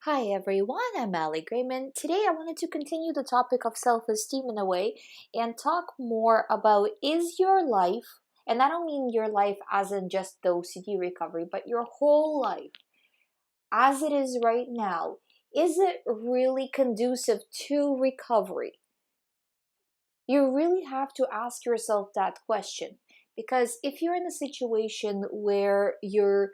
Hi everyone, I'm GREYMOND. Today I wanted to continue the topic of self-esteem in a way and talk more about is your life, and I don't mean your life as in just the OCD recovery, but your whole life as it is right now, is it really conducive to recovery? You really have to ask yourself that question, because if you're in a situation where you're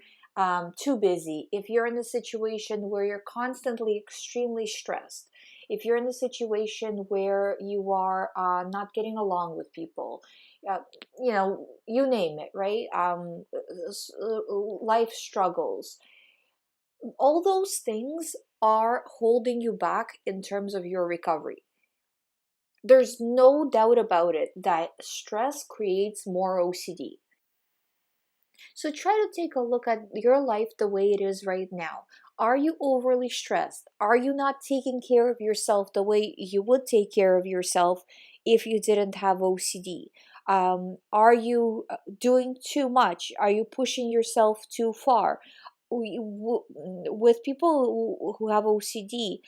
too busy, if you're in a situation where you're constantly extremely stressed, if you're in a situation where you are not getting along with people, uh, you name it, right? Life struggles, all those things are holding you back in terms of your recovery. There's no doubt about it that stress creates more OCD. So try to take a look at your life the way it is right now. Are you overly stressed? Are you not taking care of yourself the way you would take care of yourself if you didn't have OCD? Are you doing too much? Are you pushing yourself too far? With people who have OCD,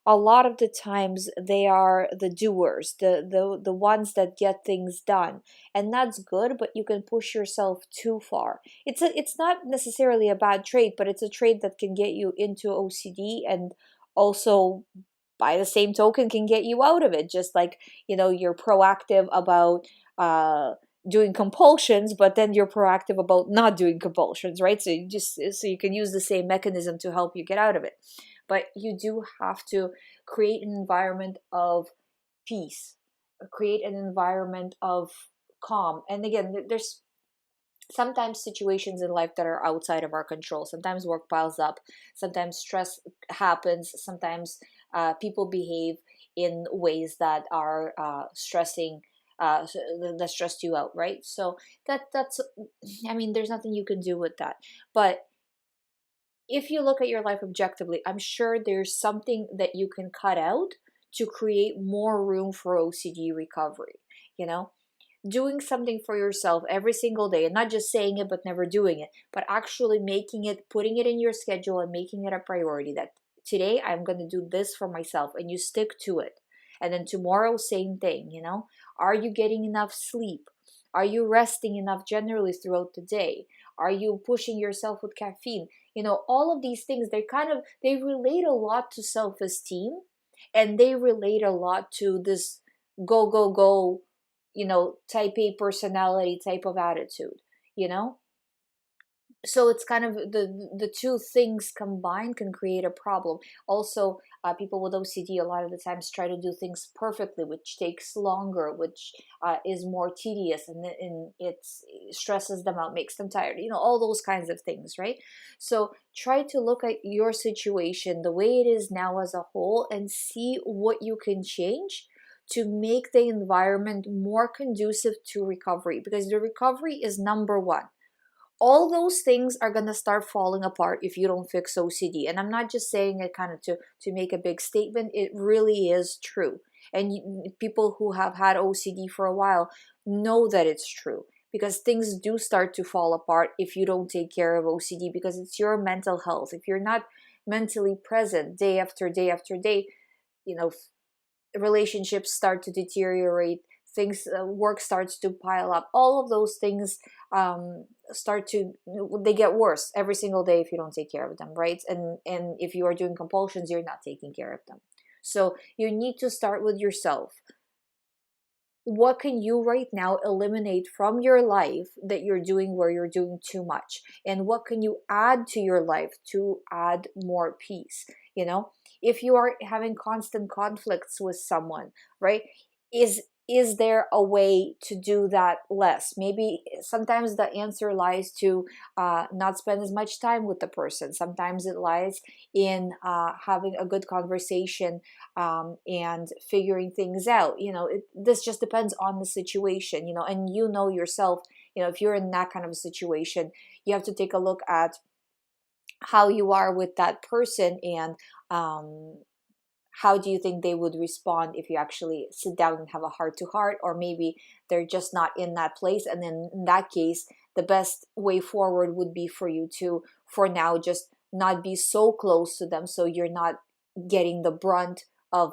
a lot of the times they are the doers, the ones that get things done, and that's good. But you can push yourself too far. It's not necessarily a bad trait, but it's a trait that can get you into OCD, and also by the same token can get you out of it. Just like, you're proactive about doing compulsions, but then you're proactive about not doing compulsions, right? So you can use the same mechanism to help you get out of it. But you do have to create an environment of peace, create an environment of calm. And again, there's sometimes situations in life that are outside of our control. Sometimes work piles up, sometimes stress happens, sometimes people behave in ways that are stressing, that stressed you out, right? So that's I mean, there's nothing you can do with that. But if you look at your life objectively, I'm sure there's something that you can cut out to create more room for OCD recovery. You know, doing something for yourself every single day, and not just saying it but never doing it, but actually making it, putting it in your schedule and making it a priority that today I'm going to do this for myself, and you stick to it. And then tomorrow, same thing. Are you getting enough sleep? Are you resting enough generally throughout the day? Are you pushing yourself with caffeine? All of these things, they relate a lot to self-esteem, and they relate a lot to this go go go, type A personality type of attitude, you know? So it's kind of the two things combined can create a problem. Also, people with OCD a lot of the times try to do things perfectly, which takes longer, which is more tedious, and it stresses them out, makes them tired. All those kinds of things, right? So try to look at your situation the way it is now as a whole and see what you can change to make the environment more conducive to recovery, because the recovery is number one. All those things are going to start falling apart if you don't fix OCD. And I'm not just saying it kind of to make a big statement. It really is true. And people who have had OCD for a while know that it's true, because things do start to fall apart if you don't take care of OCD, because it's your mental health. If you're not mentally present day after day after day, you know, relationships start to deteriorate, things, work starts to pile up, all of those things start to, they get worse every single day if you don't take care of them, right? And if you are doing compulsions, you're not taking care of them. So you need to start with yourself. What can you right now eliminate from your life that you're doing where you're doing too much? And what can you add to your life to add more peace? If you are having constant conflicts with someone, right? Is there a way to do that less? Maybe sometimes the answer lies to not spend as much time with the person. Sometimes it lies in having a good conversation, and figuring things out. This just depends on the situation, and yourself, if you're in that kind of a situation, you have to take a look at how you are with that person, and how do you think they would respond if you actually sit down and have a heart to heart, or maybe they're just not in that place. And then in that case, the best way forward would be for you to, for now, just not be so close to them, so you're not getting the brunt of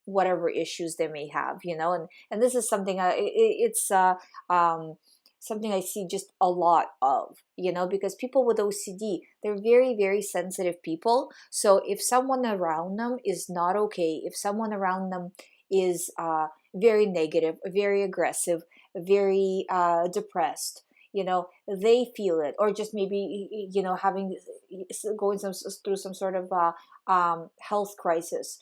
whatever issues they may have, and this is something it's something I see just a lot of, because people with OCD, they're very, very sensitive people. So if someone around them is not okay, if someone around them is very negative, very aggressive, very depressed, they feel it, or just maybe, having going through some sort of health crisis,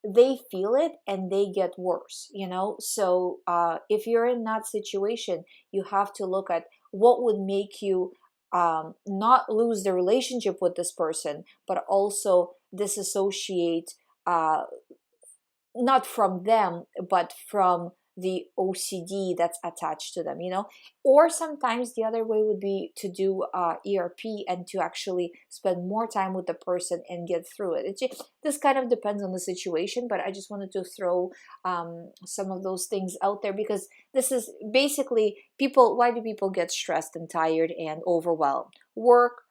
they feel it and they get worse, so if you're in that situation, you have to look at what would make you not lose the relationship with this person, but also disassociate, not from them, but from the OCD that's attached to them, or sometimes the other way would be to do ERP and to actually spend more time with the person and get through it. This kind of depends on the situation, but I just wanted to throw some of those things out there, because this is basically why do people get stressed and tired and overwhelmed? Work,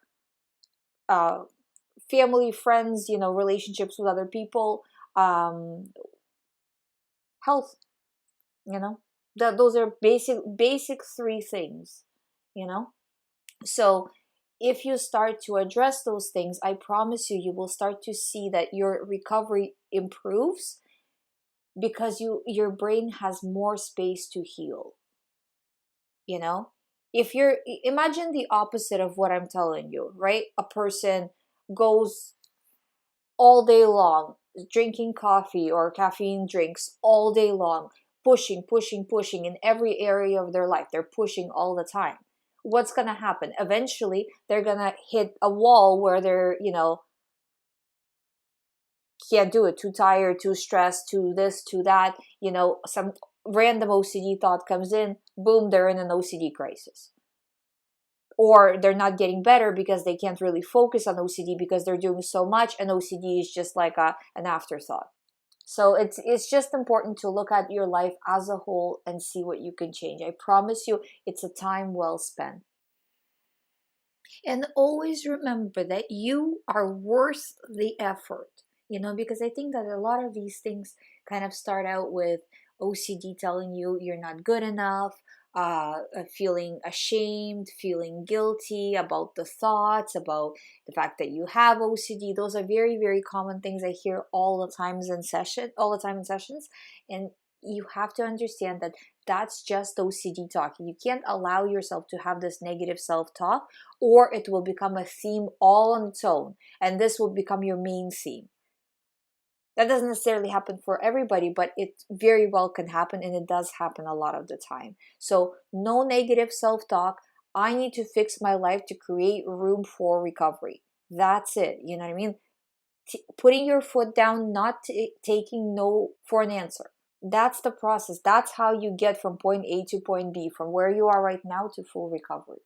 family, friends, relationships with other people, health, those are basic three things, so if you start to address those things, I promise you will start to see that your recovery improves, because your brain has more space to heal. If you're imagine the opposite of what I'm telling you, right? A person goes all day long drinking coffee or caffeine drinks all day long, pushing in every area of their life. They're pushing all the time. What's going to happen? Eventually, they're going to hit a wall where they're, can't do it, too tired, too stressed, too this, too that, some random OCD thought comes in, boom, they're in an OCD crisis. Or they're not getting better because they can't really focus on OCD because they're doing so much, and OCD is just like an afterthought. So it's just important to look at your life as a whole and see what you can change. I promise you, it's a time well spent. And always remember that you are worth the effort, because I think that a lot of these things kind of start out with OCD telling you you're not good enough, feeling ashamed, feeling guilty about the thoughts, about the fact that you have OCD. Those are very, very common things I hear all the time in sessions. And you have to understand that that's just OCD talking. You can't allow yourself to have this negative self-talk, or it will become a theme all on its own, and this will become your main theme. That doesn't necessarily happen for everybody, but it very well can happen, and it does happen a lot of the time. So no negative self-talk. I need to fix my life to create room for recovery. That's it. You know what I mean? Putting your foot down, not taking no for an answer. That's the process. That's how you get from point A to point B, from where you are right now to full recovery.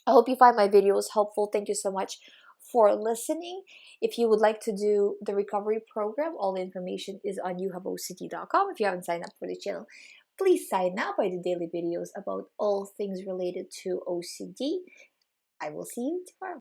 I hope you find my videos helpful. Thank you so much for listening. If you would like to do the recovery program, all the information is on youhaveocd.com. If you haven't signed up for the channel, please sign up. I do daily videos about all things related to OCD. I will see you tomorrow.